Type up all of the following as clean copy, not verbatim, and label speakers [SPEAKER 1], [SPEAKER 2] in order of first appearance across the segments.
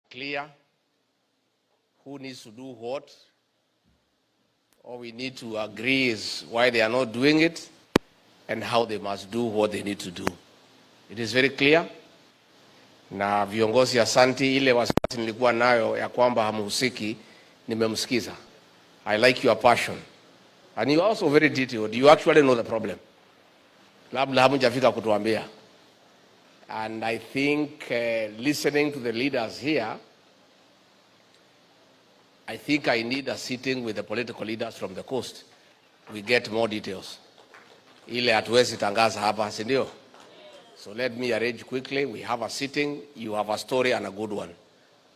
[SPEAKER 1] clear who needs to do what. All we need to agree is why they are not doing it and how they must do what they need to do. It is very clear. Na viongozi asanti, ile wasiwasi nilikuwa nayo ya kwamba hamuhusiki nimemsikiza. I like your passion. And you are also very detailed. You actually know the problem. Labda hamujafika kutuambia. And I think listening to the leaders here, I think I need a sitting with the political leaders from the coast. We get more details. Ile hatuwezi tangaza hapa, si ndio? So let me arrange quickly. We have a sitting. You have a story and a good one.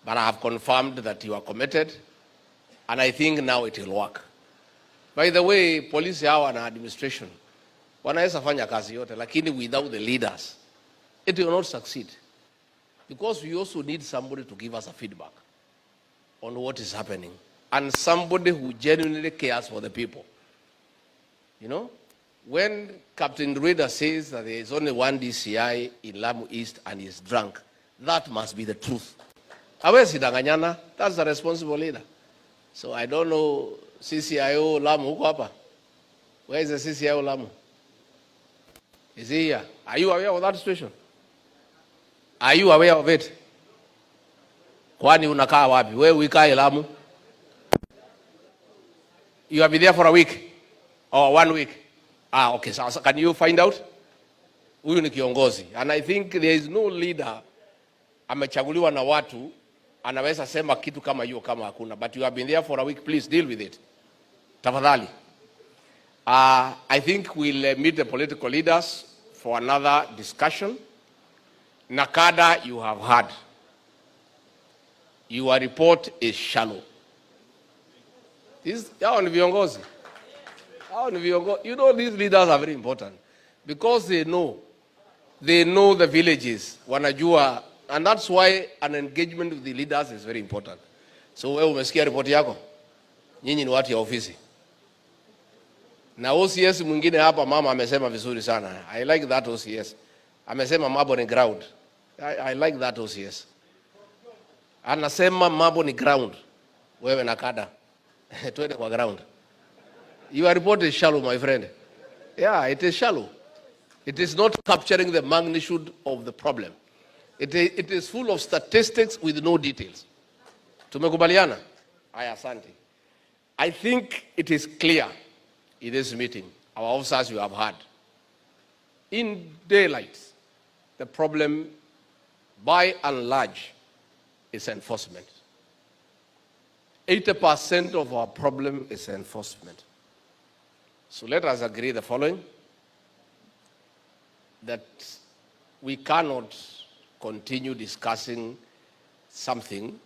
[SPEAKER 1] But I have confirmed that you are committed. And I think now it will work. By the way, police hawa na administration wanaweza fanya kazi yote, lakini without the leaders, it will not succeed. Because we also need somebody to give us a feedback on what is happening. And somebody who genuinely cares for the people. You know, when Captain Rueda says that there is only one DCI in Lamu East and he is drunk, that must be the truth. Hawezi danganyana, that's the responsible leader. So I don't know, CCIO Lamu, huko hapa? Where is the CCIO Lamu? Is he here? Are you aware of that situation? Are you aware of it? Kwani unakaa wapi? Wewe uikae Lamu? You have been there for a week? Or 1 week? Okay, so can you find out? Huyu ni kiongozi. And I think there is no leader amechaguliwa na watu anaweza sema kitu kama hiyo kama hakuna. But you have been there for a week, please deal with it. Tafadhali. I think we'll meet the political leaders for another discussion. Nakada, you have heard. Your report is shallow. Hao ni viongozi. You know, these leaders are very important because they know the villages, wanajua, and that's why an engagement with the leaders is very important. So wewe umesikia report yako? Nyinyi ni watu ya ofisi. Na OCS mwingine hapa mama amesema vizuri sana. I like that OCS. Amesema mambo ni ground. I like that OCS. Anasema mambo ni ground. Wewe na kada. Twende kwa ground. Your report is shallow, my friend. Yeah, it is shallow. It is not capturing the magnitude of the problem. It is full of statistics with no details. Tumekubaliana? Aya, asante. I think it is clear in this meeting, our officers you have heard. In daylight, the problem by and large is enforcement. 80% of our problem is enforcement. So let us agree the following, that we cannot continue discussing something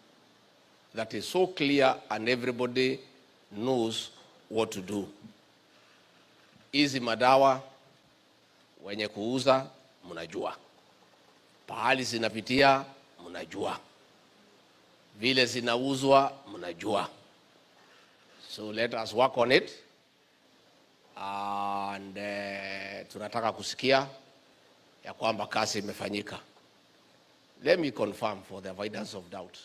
[SPEAKER 1] that is so clear and everybody knows what to do. Hizi madawa wenye kuuza mnajua. Pahali zinapitia mnajua. Vile zinauzwa mnajua. So let us work on it. And tunataka kusikia ya kwamba kazi imefanyika. Let me confirm for the avoidance of doubt.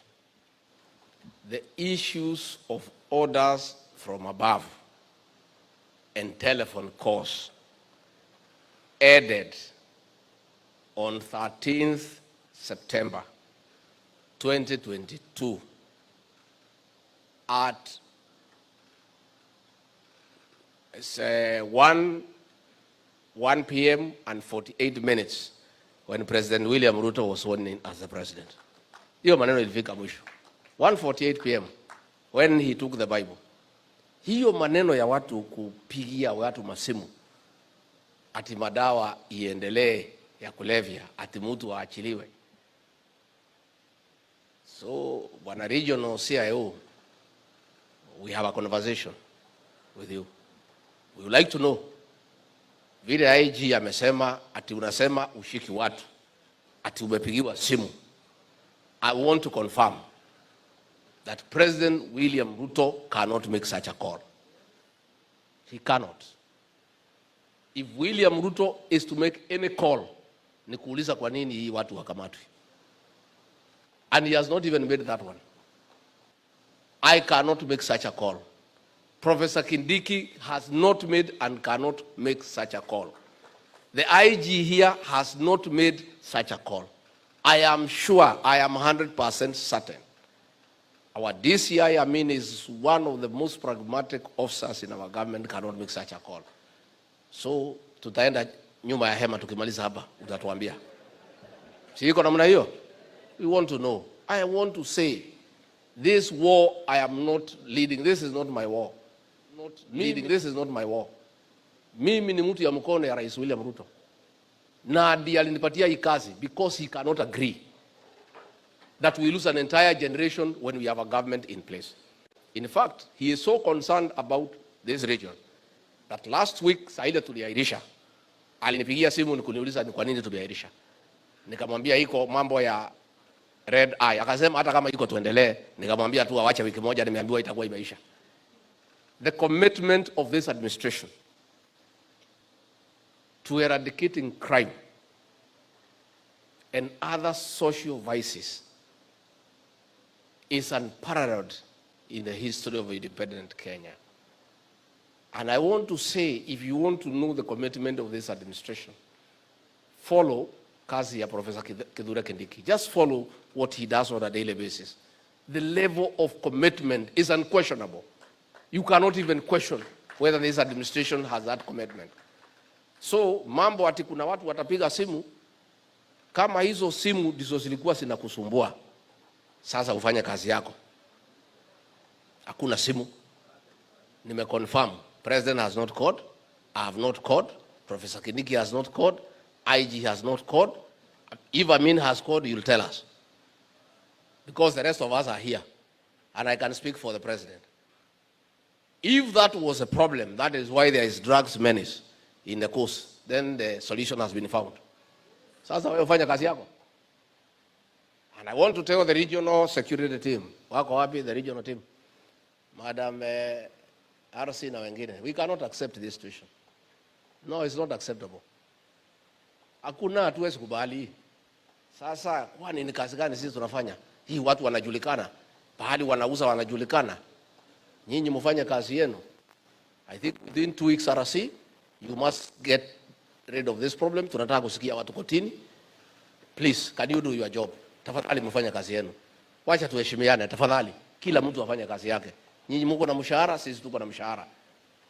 [SPEAKER 1] The issues of orders from above and telephone calls ended on 13th September 2022 at 1 p.m. and 48 minutes when President William Ruto was sworn in as the president. Hiyo maneno ilifika mwisho. 1:48 p.m. when he took the Bible. Hiyo maneno ya watu kupigia watu masimu ati madawa iendelee ya kulevya, ati mtu aachiliwe. So, Bwana Regional CIO, we have a conversation with you. We would like to know, vile IG amesema ati unasema ushiki watu, ati umepigiwa simu. I want to confirm that President William Ruto cannot make such a call. He cannot. If William Ruto is to make any call, ni kuuliza kwa nini hii watu wakamatwi. And he has not even made that one. I cannot make such a call. Professor Kindiki has not made and cannot make such a call. The IG here has not made such a call. I am sure, I am 100% certain. Our DCI, I mean, is one of the most pragmatic officers in our government, cannot make such a call. So, tutaenda nyuma ya hema tukimaliza hapa, utatuambia. Siko namna hiyo? We want to know. I want to say, this war I am not leading. This is not my war. This is not my war. Mimi ni mtu ya mkono ya Rais William Ruto. Na ndiye alinipatia hii kazi because he cannot agree that we lose an entire generation when we have a government in place. In fact, he is so concerned about this region that last week Saida tuliairisha. Alinipigia simu nikuniuliza ni kwa nini tuliairisha. Nikamwambia iko mambo ya red eye. Akasema hata kama iko tuendelee. Nikamwambia tu awache wiki moja, nimeambiwa itakuwa imeisha. The commitment of this administration to eradicating crime and other social vices is unparalleled in the history of independent Kenya. And I want to say, if you want to know the commitment of this administration, follow kazi ya Professor Kithure Kindiki. Just follow what he does on a daily basis. The level of commitment is unquestionable. You cannot even question whether this administration has that commitment. So, mambo ati kuna watu watapiga simu, kama hizo simu ndizo zilikuwa zinakusumbua, sasa ufanye kazi yako. Hakuna simu. Nimeconfirm. President has not called. I have not called. Professor Kindiki has not called. IG has not called. If Amin has called, you'll tell us. Because the rest of us are here. And I can speak for the president. If that was a problem, that is why there is drugs menace in the coast, then the solution has been found. Sasa wewe ufanya kazi yako. And I want to tell the regional security team, wako wapi the regional team? Madam RC na wengine, we cannot accept this situation. No, it's not acceptable. Hakuna, hatuwezi kubali. Sasa kwani ni kazi gani sisi tunafanya? Hii watu wanajulikana, pahali wanauza wanajulikana. Nyinyi mfanye kazi yenu. I think within 2 weeks RC, you must get rid of this problem. Tunataka kusikia watu kotini. Please, can you do your job? Tafadhali mfanye kazi yenu. Wacha tuheshimiane tafadhali. Kila mtu afanye kazi yake. Nyinyi mko na mshahara, sisi tuko na mshahara.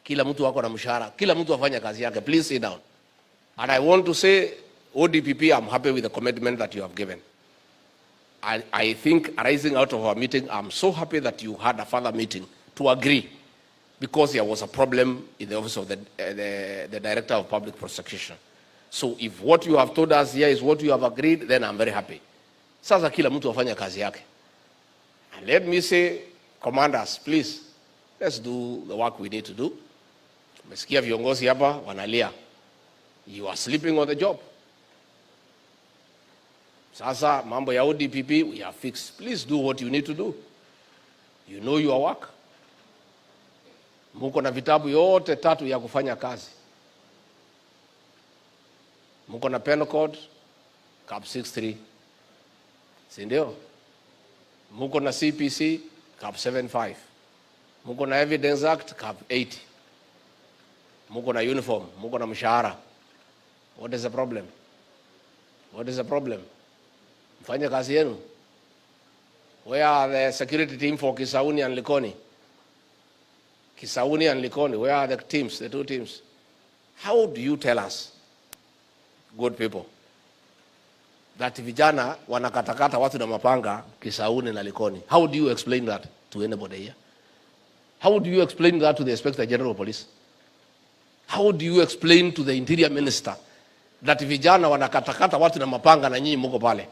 [SPEAKER 1] Kila mtu wako na mshahara. Kila mtu afanye kazi yake. Please sit down. And I want to say, ODPP, I'm happy with the commitment that you have given. I think arising out of our meeting, I'm so happy that you had a further meeting to agree, because there was a problem in the office of the Director of Public Prosecution. So if what you have told us here is what you have agreed, then I'm very happy. Sasa kila mtu afanye kazi yake. And let me say, commanders, please, let's do the work we need to do. Umesikia viongozi hapa wanalia. You are sleeping on the job. Sasa mambo ya ODPP, we are fixed. Please do what you need to do. You know your work. Muko na vitabu yote 3 ya kufanya kazi. Muko na penal code, cap 63. Si ndio? Muko na CPC, cap 75. Muko na Evidence Act, cap 80. Muko na uniform, muko na mshahara. What is the problem? What is the problem? Mfanye kazi yenu. Where are the security team for Kisauni and Likoni? Kisauni and Likoni, where are the teams, the 2 teams? How do you tell us, good people, that vijana wanakatakata watu na mapanga Kisauni na Likoni? How do you explain that to anybody here? How do you explain that to the Inspector General of Police? How do you explain to the Interior Minister that vijana wanakatakata watu na mapanga na nyinyi mko pale?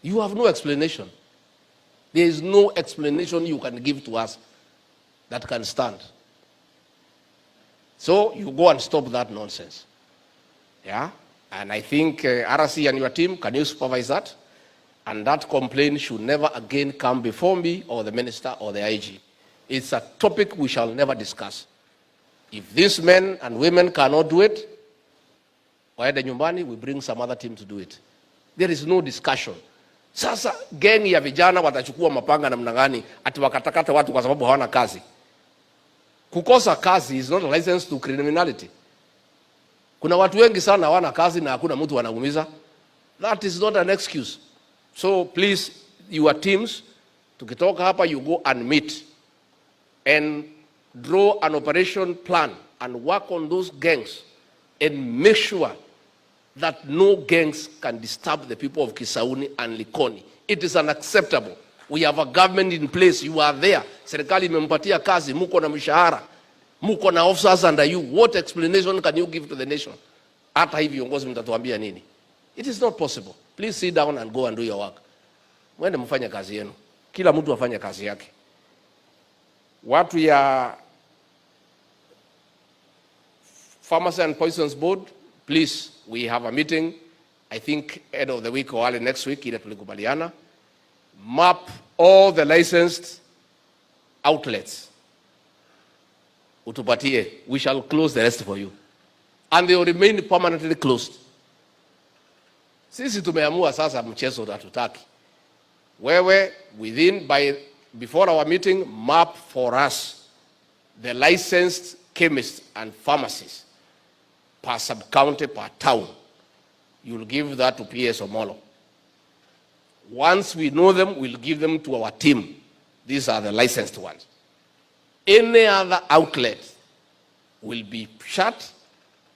[SPEAKER 1] You have no explanation. There is no explanation you can give to us that can stand. So you go and stop that nonsense. Yeah? And I think RC and your team, can you supervise that? And that complaint should never again come before me or the minister or the IG. It's a topic we shall never discuss. If these men and women cannot do it, waende nyumbani, we bring some other team to do it. There is no discussion. Sasa gang ya vijana watachukua mapanga namna gani ati wakatakata watu kwa sababu hawana kazi? Kukosa kazi is not a license to criminality. Kuna watu wengi sana hawana kazi na hakuna mtu anaumiza. That is not an excuse. So please, your teams, tukitoka hapa, you go and meet and draw an operation plan and work on those gangs and make sure that no gangs can disturb the people of Kisauni and Likoni. It is unacceptable. We have a government in place. You are there. Serikali imempatia kazi, muko na mshahara, muko na officers under you. What explanation can you give to the nation? Hata hivi viongozi mtatuambia nini? It is not possible. Please sit down and go and do your work. Mwende mfanye kazi yenu. Kila mtu afanye kazi yake. Watu ya Pharmacy and Poisons Board, please, we have a meeting, I think end of the week or early next week, ile tulikubaliana. Map all the licensed outlets. Utupatie, we shall close the rest for you. And they will remain permanently closed. Sisi tumeamua sasa mchezo hatutaki. Wewe before our meeting, map for us the licensed chemists and pharmacists per sub-county, per town. You'll give that to PS Omolo. Once we know them, we'll give them to our team. These are the licensed ones. Any other outlet will be shut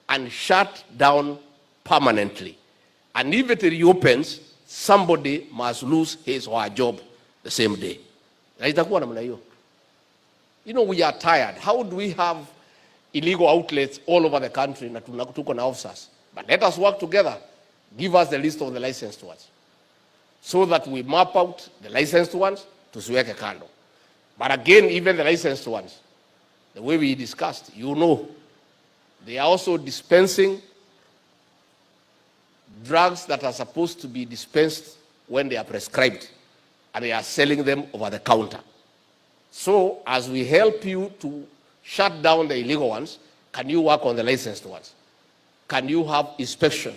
[SPEAKER 1] and shut down permanently. And if it reopens, somebody must lose his or her job the same day. You know, we are tired. How do we have illegal outlets all over the country na tuko na officers? But let us work together. Give us the list of the licensed ones so that we map out the licensed ones to tusiweke kando. But again, even the licensed ones, the way we discussed, you know, they are also dispensing drugs that are supposed to be dispensed when they are prescribed, and they are selling them over the counter. So as we help you to shut down the illegal ones, can you work on the licensed ones? Can you have inspection?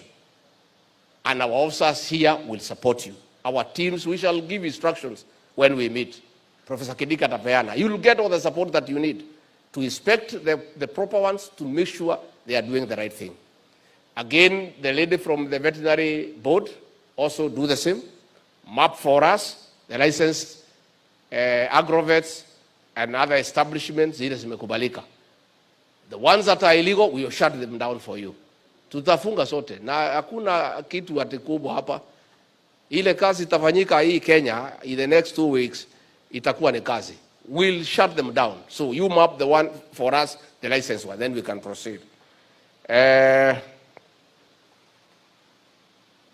[SPEAKER 1] And our officers here will support you. Our teams, we shall give instructions when we meet. Professor Kidika Tapeana, you will get all the support that you need to inspect the proper ones, to make sure they are doing the right thing. Again, the lady from the veterinary board also do the same. Map for us the licensed agrovets and other establishments zile zimekubalika. The ones that are illegal, we will shut them down for you. Tutafunga sote na hakuna kitu ati kubwa hapa. Ile kazi itafanyika hii Kenya in the next 2 weeks, itakuwa ni kazi. We'll shut them down. So you map the one for us, the licensed one, then we can proceed.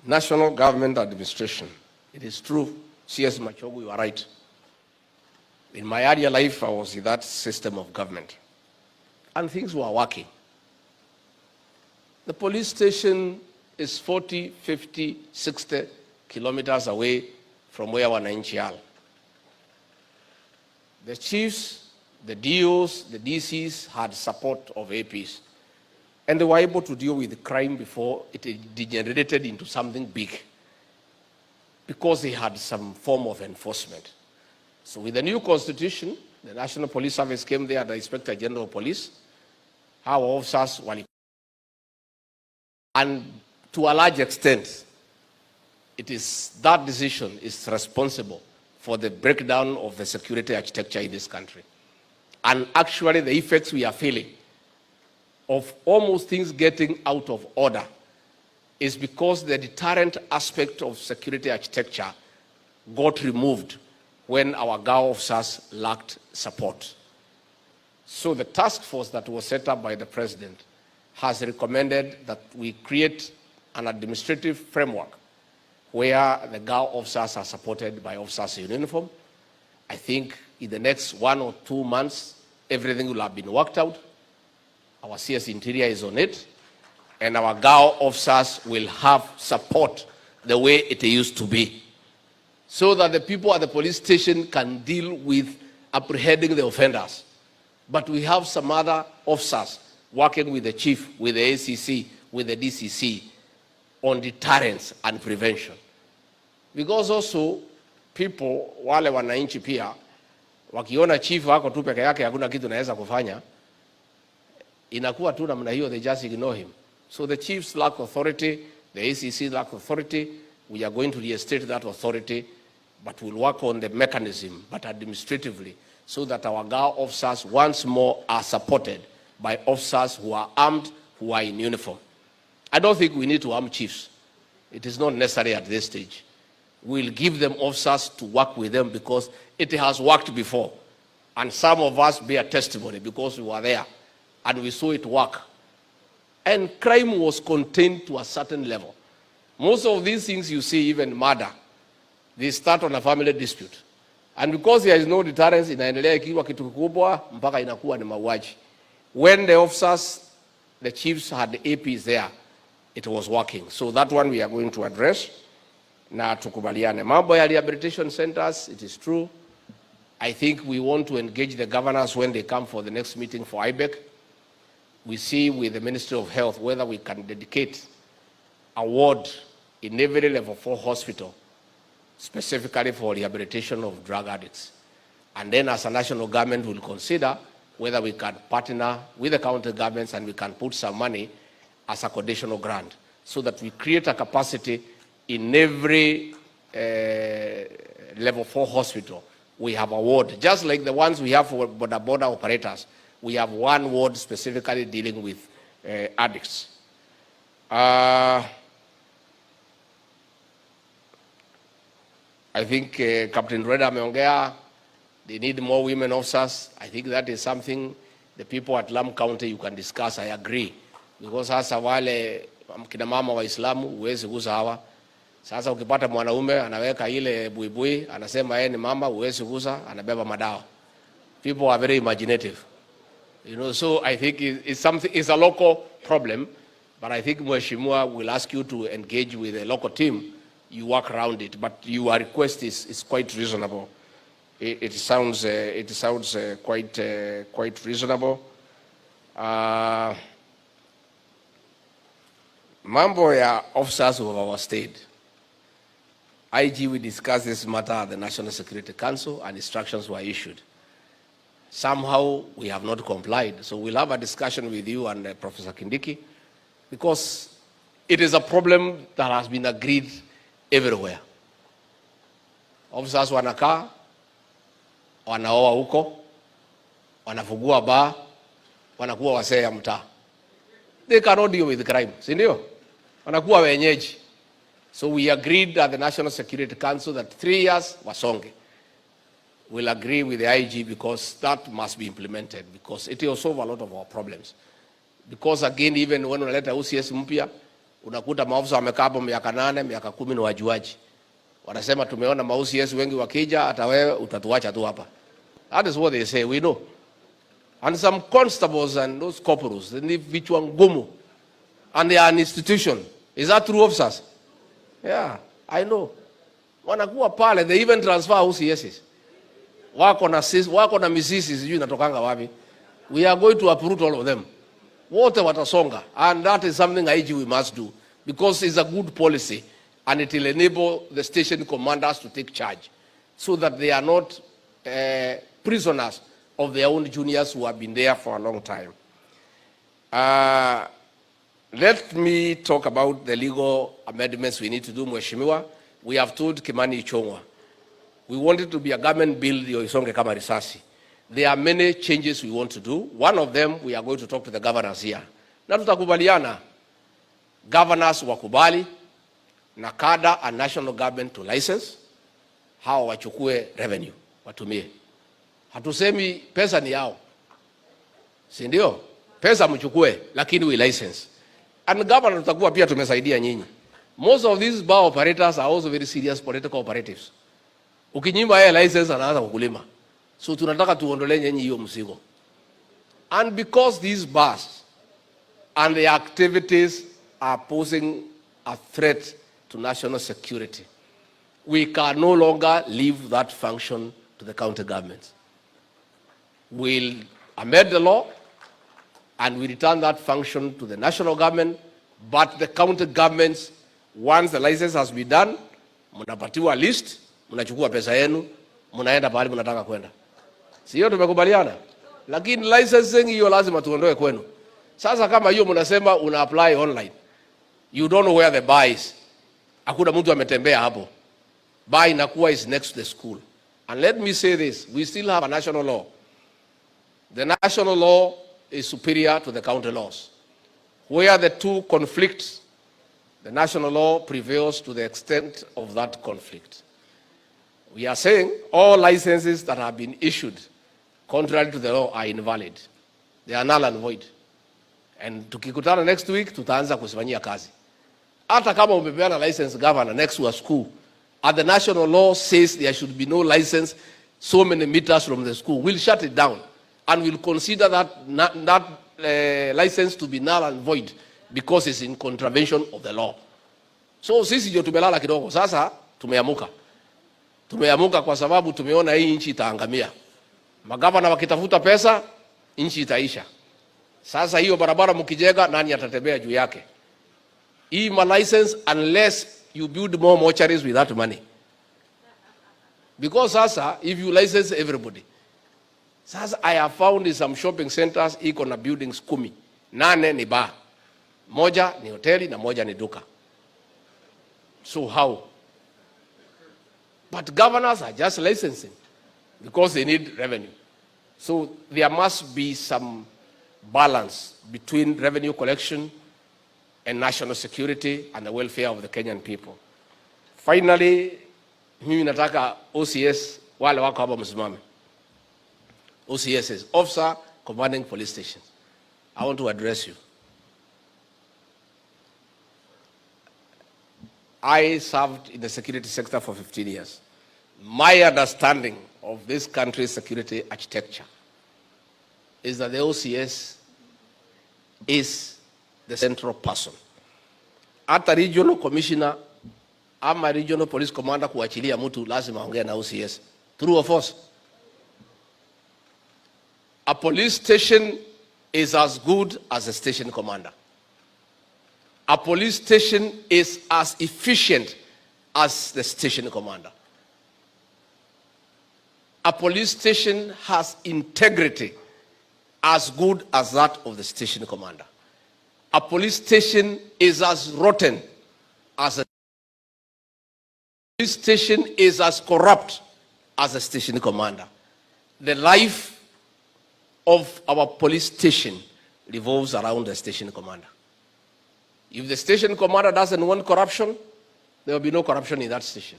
[SPEAKER 1] National government administration. It is true, CS Machogu, you are right. In my earlier life, I was in that system of government. And things were working. The police station is 40, 50, 60 kilometers away from where wananchi are. The chiefs, the DOs, the DCs had support of APs. And they were able to deal with the crime before it degenerated into something big, because they had some form of enforcement. So with the new constitution, the National Police Service came there, the Inspector General of Police, our officers were, and to a large extent, it is that decision is responsible for the breakdown of the security architecture in this country. And actually the effects we are feeling of almost things getting out of order is because the deterrent aspect of security architecture got removed when our GAO officers lacked support. So the task force that was set up by the president has recommended that we create an administrative framework where the GAO officers are supported by officers in uniform. I think in the next 1 or 2 months, everything will have been worked out. Our CS Interior is on it, and our GAO officers will have support the way it used to be, so that the people at the police station can deal with apprehending the offenders. But we have some other officers working with the chief, with the ACC, with the DCC on deterrence and prevention. Because also people, wale wananchi pia, wakiona chief wako tu peke yake hakuna kitu naweza kufanya, inakuwa tu namna hiyo, they just ignore him. So the chiefs lack authority, the ACC lack authority. We are going to reinstate that authority, but we'll work on the mechanism, but administratively, so that our GAO officers once more are supported by officers who are armed, who are in uniform. I don't think we need to arm chiefs. It is not necessary at this stage. We'll give them officers to work with them because it has worked before. And some of us bear testimony because we were there and we saw it work. And crime was contained to a certain level. Most of these things you see, even murder, they start on a family dispute. And because there is no deterrence, inaendelea ikiwa kitu kikubwa mpaka inakuwa ni mauaji. When the officers, the chiefs had the APs there, it was working. So that one we are going to address. Na tukubaliane. Mambo ya rehabilitation centers, it is true. I think we want to engage the governors when they come for the next meeting for IBEC. We see with the Ministry of Health whether we can dedicate a ward in every level 4 hospital specifically for rehabilitation of drug addicts. And then as a national government will consider whether we can partner with the county governments and we can put some money as a conditional grant so that we create a capacity in every level 4 hospital. We have a ward, just like the ones we have for border operators. We have one ward specifically dealing with addicts. I think Captain Reda ameongea, they need more women officers. I think that is something the people at Lamu County you can discuss. I agree. Because sasa wale kina mama Waislamu huwezi guza hawa. Sasa ukipata mwanaume anaweka ile buibui, anasema yeye ni mama, huwezi guza, anabeba madawa. People are very imaginative. You know, so I think it's a local problem, but I think Mheshimiwa will ask you to engage with the local team. You work around it, but your request is quite reasonable. It sounds quite reasonable. Mambo ya officers of our state. IG, we discussed this matter at the National Security Council and instructions were issued. Somehow we have not complied. So we'll have a discussion with you and Professor Kindiki because it is a problem that has been agreed everywhere. Officers wanakaa, wanaoa huko, wanafungua bar, wanakuwa wasee ya mtaa. They cannot deal with crime, si ndio? Wanakuwa wenyeji. So we agreed at the National Security Council that 3 years wasonge. We'll agree with the IG because that must be implemented because it will solve a lot of our problems. Because again, even when unaleta UCS mpya, unakuta maofisa wamekaa hapo miaka 8, miaka 10 na wajuaji. Wanasema tumeona ma-UCS wengi wakija, hata wewe utatuacha tu hapa. That is what they say, we know. And some constables and those corporals, they need vichwa ngumu. And they are an institution. Is that true, officers? Yeah, I know. Wanakuwa pale, they even transfer UCSs. Wako na misisi sijui natokanga wapi. We are going to uproot all of them. Wote watasonga. And that is something IG we must do. Because it's a good policy. And it will enable the station commanders to take charge. So that they are not prisoners of their own juniors who have been there for a long time. Let me talk about the legal amendments we need to do, Mheshimiwa. We have told Kimani Ichung'wah. We want it to be a government bill, isonge kama risasi. There are many changes we want to do. One of them, we are going to talk to the governors here. Na tutakubaliana, governors wakubali, na kada and national government to license, hawa wachukue revenue, watumie. Hatusemi pesa ni yao. Si ndio? Pesa mchukue, lakini we license. And governor tutakuwa pia tumesaidia nyinyi. Most of these bar operators are also very serious political operatives. Ukinyima yeye license anaanza kukulima. So tunataka tuondolee nyinyi hiyo mzigo. And because these bars and the activities are posing a threat to national security, we can no longer leave that function to the county governments. We'll amend the law and we return that function to the national government, but the county governments, once the license has been done, mnapatiwa list, mnachukua pesa yenu, mnaenda pahali mnataka kwenda. Sio tumekubaliana? Lakini licensing hiyo lazima tuondoe kwenu. Sasa kama hiyo mnasema una apply online, you don't know where the bar is. Hakuna mtu ametembea hapo. Bar inakuwa is next to the school. And let me say this, we still have a national law. The national law is superior to the county laws. Where the two conflict, the national law prevails to the extent of that conflict. We are saying all licenses that have been issued contrary to the law are invalid. They are null and void. And tukikutana next week, tutaanza kusimamia kazi. Hata kama umepeana license governor next to a school, and the national law says there should be no license so many meters from the school, we'll shut it down. And we'll consider that license to be null and void because it's in contravention of the law. So sisi ndio tumelala kidogo. Sasa tumeamuka. Tumeamuka kwa sababu tumeona hii nchi itaangamia. Magavana wakitafuta pesa, nchi itaisha. Sasa hiyo barabara mkijenga, nani atatembea juu yake? Hii ma license unless you build more mortuaries with that money. Because sasa if you license everybody. Sasa I have found in some shopping centers iko na buildings 10. 8 ni bar. Moja ni hoteli na moja ni duka. So how? But governors are just licensing because they need revenue. So there must be some balance between revenue collection and national security and the welfare of the Kenyan people. Finally, mimi nataka OCS wale wako hapa msimame. OCS is Officer Commanding Police Stations. I want to address you. I served in the security sector for 15 years. My understanding of this country's security architecture is that the OCS is the central person. Hata regional commissioner ama regional police commander kuachilia mtu lazima aongee na OCS. True or false? A police station is as good as a station commander. A police station is as efficient as the station commander. A police station has integrity as good as that of the station commander. A police station is as rotten as a police station is as corrupt as a station commander. The life of our police station revolves around the station commander. If the station commander doesn't want corruption, there will be no corruption in that station.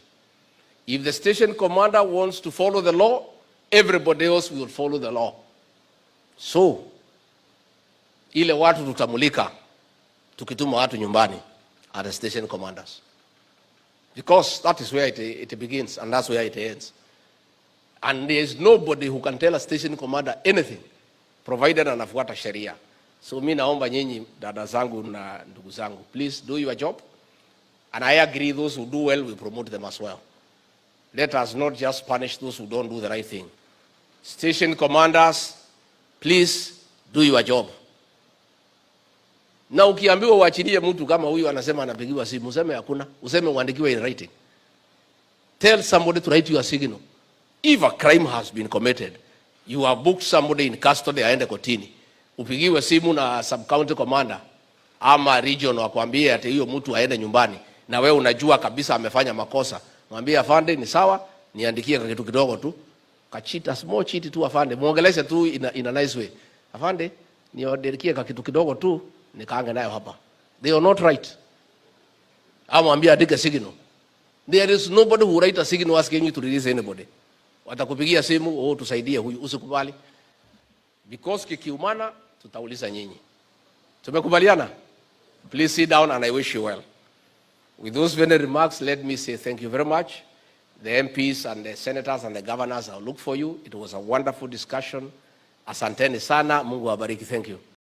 [SPEAKER 1] If the station commander wants to follow the law, everybody else will follow the law. So, ile watu tutamulika, tukituma watu nyumbani are the station commanders. Because that is where it begins and that's where it ends. And there is nobody who can tell a station commander anything, provided anafuata sheria. So mimi naomba nyinyi dada zangu na ndugu zangu, please do your job. And I agree those who do well, we promote them as well. Let us not just punish those who don't do the right thing. Station commanders, please do your job. Na ukiambiwa uachilie mtu kama huyu anasema anapigiwa simu, useme hakuna, useme uandikiwe in writing. Tell somebody to write your signal. If a crime has been committed, you have booked somebody in custody aende kotini. Upigiwe simu na sub-county commander ama region wakwambie ati hiyo mtu aende nyumbani na wewe unajua kabisa amefanya makosa. Mwambie afande ni sawa, niandikie kitu kidogo tu. Kachita small cheat tu afande. Muongeleshe tu in a nice way. Afande, niandikie kitu kidogo tu nikaange nayo hapa. They are not right. Ama mwambie andike signal. There is nobody who write a signal asking you to release anybody. Watakupigia simu, tusaidie huyu, usikubali. Because kikiumana tutauliza nyinyi. Tumekubaliana? Please sit down and I wish you well. With those many remarks, let me say thank you very much. The MPs and the senators and the governors, I'll look for you. It was a wonderful discussion. Asanteni sana, Mungu awabariki. Thank you.